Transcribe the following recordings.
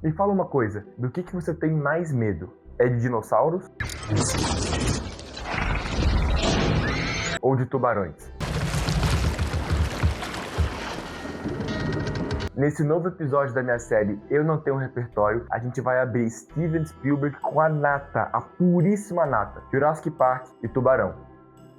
Me fala uma coisa, do que você tem mais medo? É de dinossauros? Ou de tubarões? Nesse novo episódio da minha série Eu Não Tenho Repertório, a gente vai abrir Steven Spielberg com a nata, a puríssima nata, Jurassic Park e Tubarão.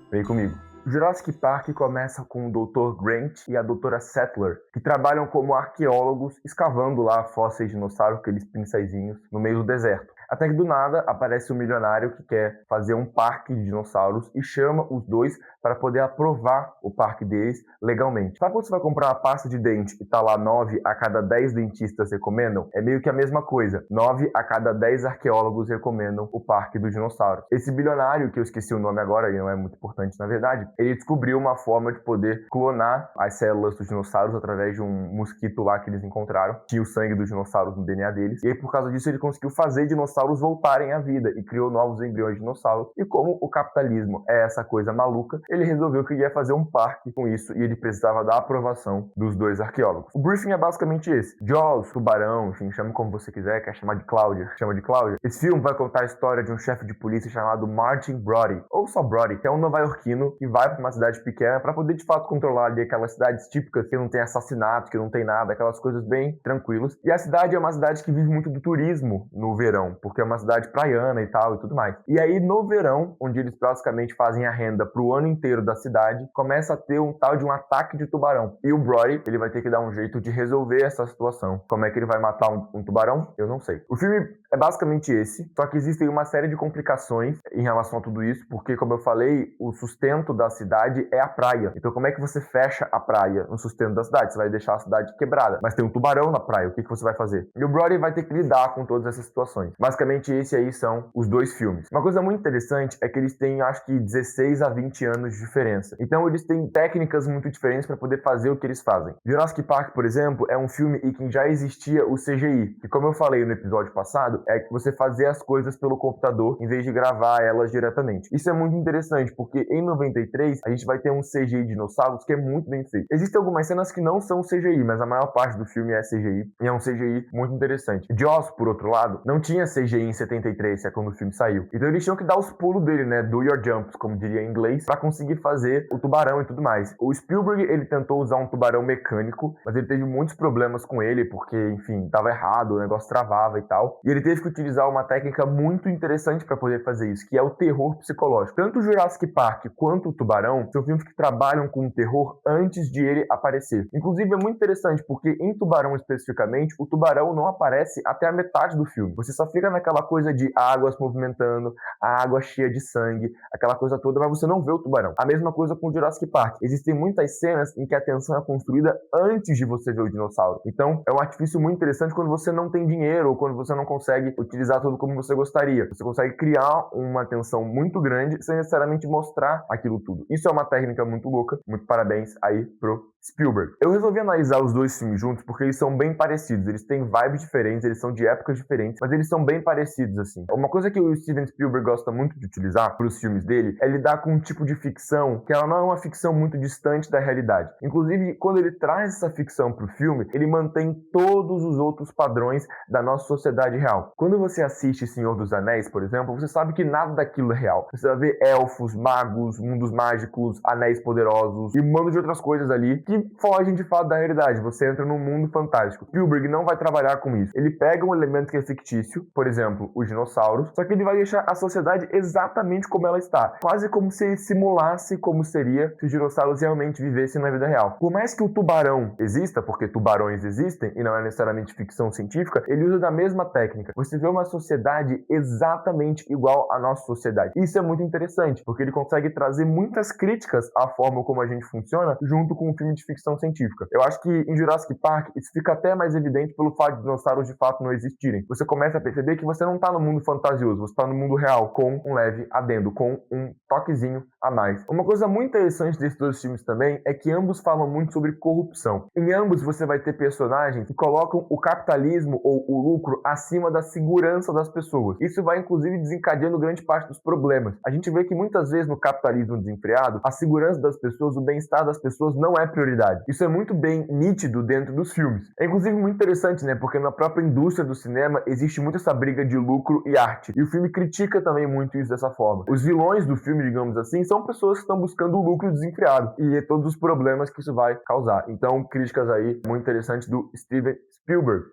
Vem comigo. Jurassic Park começa com o Dr. Grant e a Dra. Sattler, que trabalham como arqueólogos escavando lá fósseis de dinossauro, aqueles pincéizinhos, no meio do deserto. Até que do nada aparece um milionário que quer fazer um parque de dinossauros e chama os dois para poder aprovar o parque deles legalmente. Sabe quando você vai comprar uma pasta de dente e tá lá 9 a cada 10 dentistas recomendam? É meio que a mesma coisa. 9 a cada 10 arqueólogos recomendam o parque dos dinossauros. Esse bilionário, que eu esqueci o nome agora e não é muito importante na verdade, ele descobriu uma forma de poder clonar as células dos dinossauros através de um mosquito lá que eles encontraram. Tinha o sangue dos dinossauros no DNA deles. E aí, por causa disso, ele conseguiu fazer dinossauros voltarem à vida e criou novos embriões de dinossauros. E como o capitalismo é essa coisa maluca, ele resolveu que ia fazer um parque com isso e ele precisava da aprovação dos dois arqueólogos. O briefing é basicamente esse. Jaws, Tubarão, enfim, chame como você quiser, quer chamar de Cláudia, chama de Cláudia. Esse filme vai contar a história de um chefe de polícia chamado Martin Brody, ou só Brody, que é um nova-iorquino que vai para uma cidade pequena para poder de fato controlar ali aquelas cidades típicas que não tem assassinato, que não tem nada, aquelas coisas bem tranquilas. E a cidade é uma cidade que vive muito do turismo no verão, porque é uma cidade praiana e tal e tudo mais. E aí no verão, onde eles basicamente fazem a renda pro ano inteiro da cidade, começa a ter um tal de um ataque de tubarão. E o Brody, ele vai ter que dar um jeito de resolver essa situação. Como é que ele vai matar um tubarão? Eu não sei. O filme é basicamente esse, só que existem uma série de complicações em relação a tudo isso, porque, como eu falei, o sustento da cidade é a praia. Então, como é que você fecha a praia no sustento da cidade? Você vai deixar a cidade quebrada. Mas tem um tubarão na praia, o que você vai fazer? E o Brody vai ter que lidar com todas essas situações. Basicamente, esse aí são os dois filmes. Uma coisa muito interessante é que eles têm, acho que, 16 a 20 anos de diferença. Então, eles têm técnicas muito diferentes para poder fazer o que eles fazem. Jurassic Park, por exemplo, é um filme em que já existia o CGI, que, como eu falei no episódio passado, é que você fazia as coisas pelo computador em vez de gravar elas diretamente. Isso é muito interessante, porque em 93 a gente vai ter um CGI de dinossauros que é muito bem feito. Existem algumas cenas que não são CGI, mas a maior parte do filme é CGI, e é um CGI muito interessante. Jaws, por outro lado, não tinha CGI em 73, que é quando o filme saiu. Então eles tinham que dar os pulos dele, né, do your jumps, como diria em inglês, para conseguir fazer o tubarão e tudo mais. O Spielberg, ele tentou usar um tubarão mecânico, mas ele teve muitos problemas com ele, porque, enfim, tava errado, o negócio travava e tal. E ele teve que utilizar uma técnica muito interessante para poder fazer isso, que é o terror psicológico. Tanto o Jurassic Park quanto o Tubarão são filmes que trabalham com o terror antes de ele aparecer. Inclusive, é muito interessante, porque em Tubarão especificamente, o tubarão não aparece até a metade do filme. Você só fica naquela coisa de água se movimentando, a água cheia de sangue, aquela coisa toda, mas você não vê o tubarão. A mesma coisa com o Jurassic Park. Existem muitas cenas em que a tensão é construída antes de você ver o dinossauro. Então, é um artifício muito interessante quando você não tem dinheiro ou quando você não consegue utilizar tudo como você gostaria. Você consegue criar uma tensão muito grande sem necessariamente mostrar aquilo tudo. Isso é uma técnica muito louca. Muito parabéns aí pro Spielberg. Eu resolvi analisar os dois filmes juntos porque eles são bem parecidos. Eles têm vibes diferentes, eles são de épocas diferentes, mas eles são bem parecidos, assim. Uma coisa que o Steven Spielberg gosta muito de utilizar para os filmes dele é lidar com um tipo de ficção que ela não é uma ficção muito distante da realidade. Inclusive, quando ele traz essa ficção para o filme, ele mantém todos os outros padrões da nossa sociedade real. Quando você assiste Senhor dos Anéis, por exemplo, você sabe que nada daquilo é real. Você vai ver elfos, magos, mundos mágicos, anéis poderosos e um monte de outras coisas ali que fogem de fato da realidade. Você entra num mundo fantástico. Spielberg não vai trabalhar com isso. Ele pega um elemento que é fictício, por exemplo, os dinossauros, só que ele vai deixar a sociedade exatamente como ela está. Quase como se ele simulasse como seria se os dinossauros realmente vivessem na vida real. Por mais que o tubarão exista, porque tubarões existem e não é necessariamente ficção científica, ele usa da mesma técnica. Você vê uma sociedade exatamente igual à nossa sociedade. Isso é muito interessante, porque ele consegue trazer muitas críticas à forma como a gente funciona junto com um filme de ficção científica. Eu acho que em Jurassic Park isso fica até mais evidente pelo fato de dinossauros de fato não existirem. Você começa a perceber que você não está no mundo fantasioso, você está no mundo real, com um leve adendo, com um toquezinho a mais. Uma coisa muito interessante desses dois filmes também é que ambos falam muito sobre corrupção. Em ambos você vai ter personagens que colocam o capitalismo ou o lucro acima da segurança das pessoas. Isso vai inclusive desencadeando grande parte dos problemas. A gente vê que muitas vezes no capitalismo desenfreado, a segurança das pessoas, o bem-estar das pessoas não é prioridade. responsabilidade. Isso é muito bem nítido dentro dos filmes. É inclusive muito interessante, né? Porque na própria indústria do cinema existe muito essa briga de lucro e arte. E o filme critica também muito isso dessa forma. Os vilões do filme, digamos assim, são pessoas que estão buscando o lucro desenfreado e todos os problemas que isso vai causar. Então, críticas aí muito interessantes do Steven Spielberg.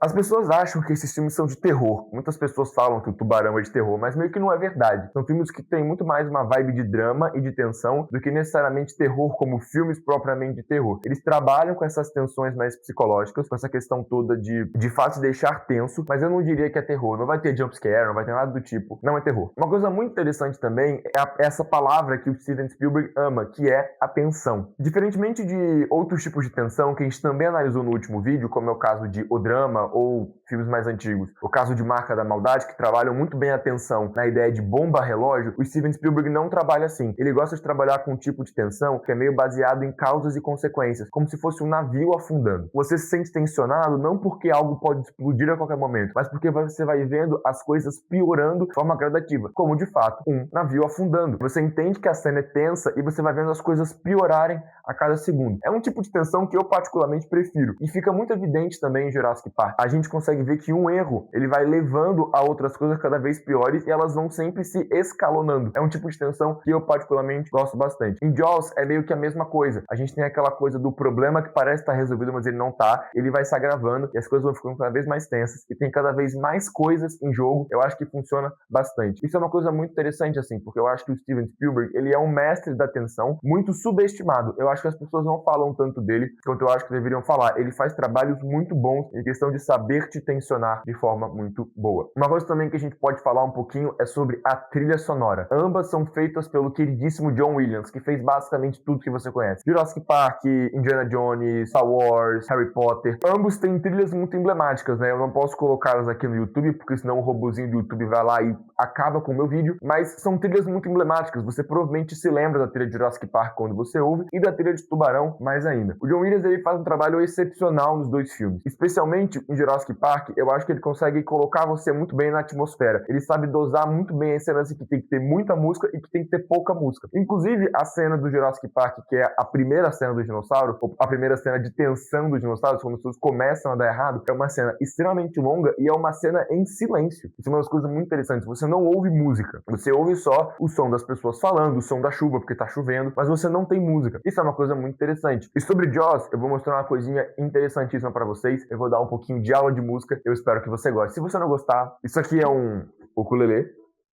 As pessoas acham que esses filmes são de terror. Muitas pessoas falam que o Tubarão é de terror, mas meio que não é verdade. São filmes que têm muito mais uma vibe de drama e de tensão do que necessariamente terror como filmes propriamente de terror. Eles trabalham com essas tensões mais psicológicas, com essa questão toda de fato de deixar tenso, mas eu não diria que é terror. Não vai ter jumpscare, não vai ter nada do tipo. Não é terror. Uma coisa muito interessante também é essa palavra que o Steven Spielberg ama, que é a tensão. Diferentemente de outros tipos de tensão que a gente também analisou no último vídeo, como é o caso de O Drama ou filmes mais antigos, o caso de Marca da Maldade, que trabalham muito bem a tensão na ideia de bomba-relógio, o Steven Spielberg não trabalha assim. Ele gosta de trabalhar com um tipo de tensão que é meio baseado em causas e consequências, como se fosse um navio afundando. Você se sente tensionado não porque algo pode explodir a qualquer momento, mas porque você vai vendo as coisas piorando de forma gradativa, como de fato um navio afundando. Você entende que a cena é tensa e você vai vendo as coisas piorarem a cada segundo. É um tipo de tensão que eu particularmente prefiro, e fica muito evidente também em Jurassic Park. A gente consegue ver que um erro, ele vai levando a outras coisas cada vez piores e elas vão sempre se escalonando. É um tipo de tensão que eu particularmente gosto bastante. Em Jaws é meio que a mesma coisa. A gente tem aquela coisa do problema que parece estar resolvido, mas ele não tá. Ele vai se agravando e as coisas vão ficando cada vez mais tensas e tem cada vez mais coisas em jogo. Eu acho que funciona bastante. Isso é uma coisa muito interessante, assim, porque eu acho que o Steven Spielberg, ele é um mestre da tensão, muito subestimado. Eu acho que as pessoas não falam tanto dele quanto eu acho que deveriam falar. Ele faz trabalhos muito bons em questão de saber te tensionar de forma muito boa. Uma coisa também que a gente pode falar um pouquinho é sobre a trilha sonora. Ambas são feitas pelo queridíssimo John Williams, que fez basicamente tudo que você conhece. Jurassic Park, Indiana Jones, Star Wars, Harry Potter. Ambos têm trilhas muito emblemáticas, né? Eu não posso colocá-las aqui no YouTube, porque senão o robozinho do YouTube vai lá e acaba com o meu vídeo, mas são trilhas muito emblemáticas. Você provavelmente se lembra da trilha de Jurassic Park quando você ouve, e da trilha de Tubarão mais ainda. O John Williams, ele faz um trabalho excepcional nos dois filmes. Especialmente em Jurassic Park, eu acho que ele consegue colocar você muito bem na atmosfera. Ele sabe dosar muito bem as cenas que tem que ter muita música e que tem que ter pouca música. Inclusive, a cena do Jurassic Park, que é a primeira cena do dinossauro, ou a primeira cena de tensão dos dinossauros, quando as coisas começam a dar errado, é uma cena extremamente longa e é uma cena em silêncio. Isso é uma das coisas muito interessantes. Você não ouve música. Você ouve só o som das pessoas falando, o som da chuva, porque tá chovendo, mas você não tem música. Isso é uma coisa muito interessante. E sobre Jaws, eu vou mostrar uma coisinha interessantíssima pra vocês. Eu vou dar um pouquinho de aula de música. Eu espero que você goste. Se você não gostar, isso aqui é um ukulele.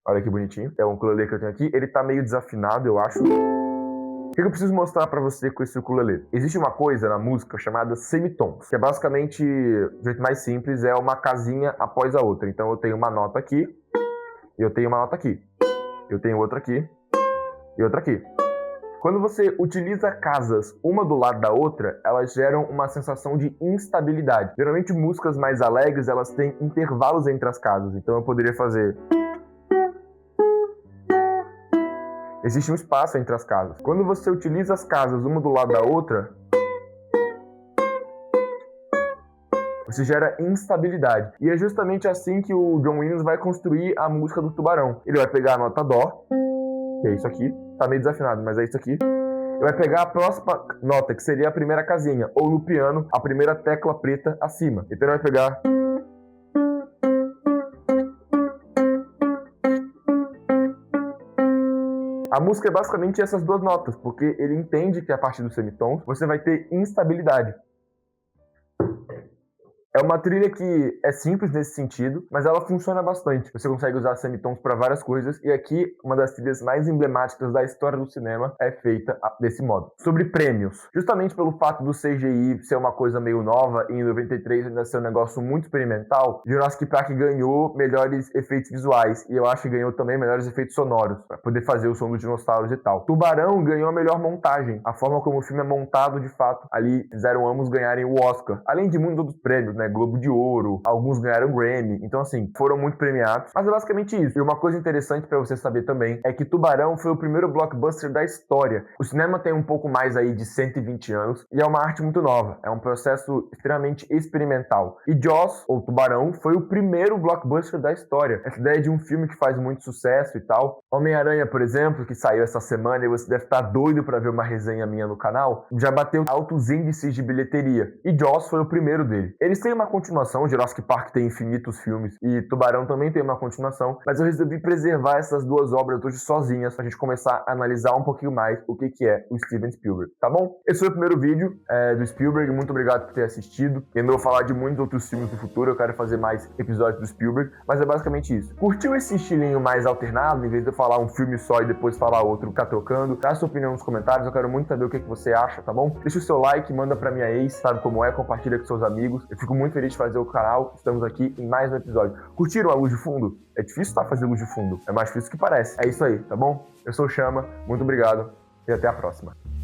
Olha que bonitinho. É um ukulele que eu tenho aqui. Ele tá meio desafinado, eu acho. O que eu preciso mostrar pra você com esse ukulele? Existe uma coisa na música chamada semitons, que é basicamente, do jeito mais simples, é uma casinha após a outra. Então eu tenho uma nota aqui, e eu tenho uma nota aqui. Eu tenho outra aqui, e outra aqui. Quando você utiliza casas uma do lado da outra, elas geram uma sensação de instabilidade. Geralmente músicas mais alegres, elas têm intervalos entre as casas. Então eu poderia fazer... Existe um espaço entre as casas. Quando você utiliza as casas uma do lado da outra, você gera instabilidade. E é justamente assim que o John Williams vai construir a música do Tubarão. Ele vai pegar a nota Dó, que é isso aqui. Tá meio desafinado, mas é isso aqui. Ele vai pegar a próxima nota, que seria a primeira casinha, ou no piano, a primeira tecla preta acima. Então ele vai pegar... A música é basicamente essas duas notas, porque ele entende que a partir dos semitons você vai ter instabilidade. É uma trilha que é simples nesse sentido, mas ela funciona bastante. Você consegue usar semitons para várias coisas, e aqui uma das trilhas mais emblemáticas da história do cinema é feita desse modo. Sobre prêmios, justamente pelo fato do CGI ser uma coisa meio nova e em 93 ainda ser um negócio muito experimental, Jurassic Park ganhou melhores efeitos visuais, e eu acho que ganhou também melhores efeitos sonoros, para poder fazer o som dos dinossauros e tal. Tubarão ganhou a melhor montagem, a forma como o filme é montado de fato, ali fizeram ambos ganharem o Oscar, além de muitos outros prêmios, né? Globo de Ouro, alguns ganharam Grammy, então assim, foram muito premiados, mas é basicamente isso. E uma coisa interessante pra você saber também é que Tubarão foi o primeiro blockbuster da história. O cinema tem um pouco mais aí de 120 anos e é uma arte muito nova, é um processo extremamente experimental. E Jaws, ou Tubarão, foi o primeiro blockbuster da história. Essa ideia de um filme que faz muito sucesso e tal. Homem-Aranha, por exemplo, que saiu essa semana e você deve estar doido pra ver uma resenha minha no canal, já bateu altos índices de bilheteria. E Jaws foi o primeiro dele. Eles têm uma continuação, Jurassic Park tem infinitos filmes e Tubarão também tem uma continuação, mas eu resolvi preservar essas duas obras hoje sozinhas pra gente começar a analisar um pouquinho mais o que é o Steven Spielberg, tá bom? Esse foi o primeiro vídeo do Spielberg, muito obrigado por ter assistido. Eu não vou falar de muitos outros filmes no futuro, eu quero fazer mais episódios do Spielberg, mas é basicamente isso. Curtiu esse estilinho mais alternado, em vez de eu falar um filme só e depois falar outro, ficar trocando? Dá sua opinião nos comentários, eu quero muito saber o que você acha, tá bom? Deixa o seu like, manda pra minha ex, sabe como é, compartilha com seus amigos. Eu fico muito feliz de fazer o canal, estamos aqui em mais um episódio. Curtiram a luz de fundo? É difícil, tá, fazer luz de fundo, é mais difícil que parece. É isso aí, tá bom? Eu sou o Chama, muito obrigado e até a próxima.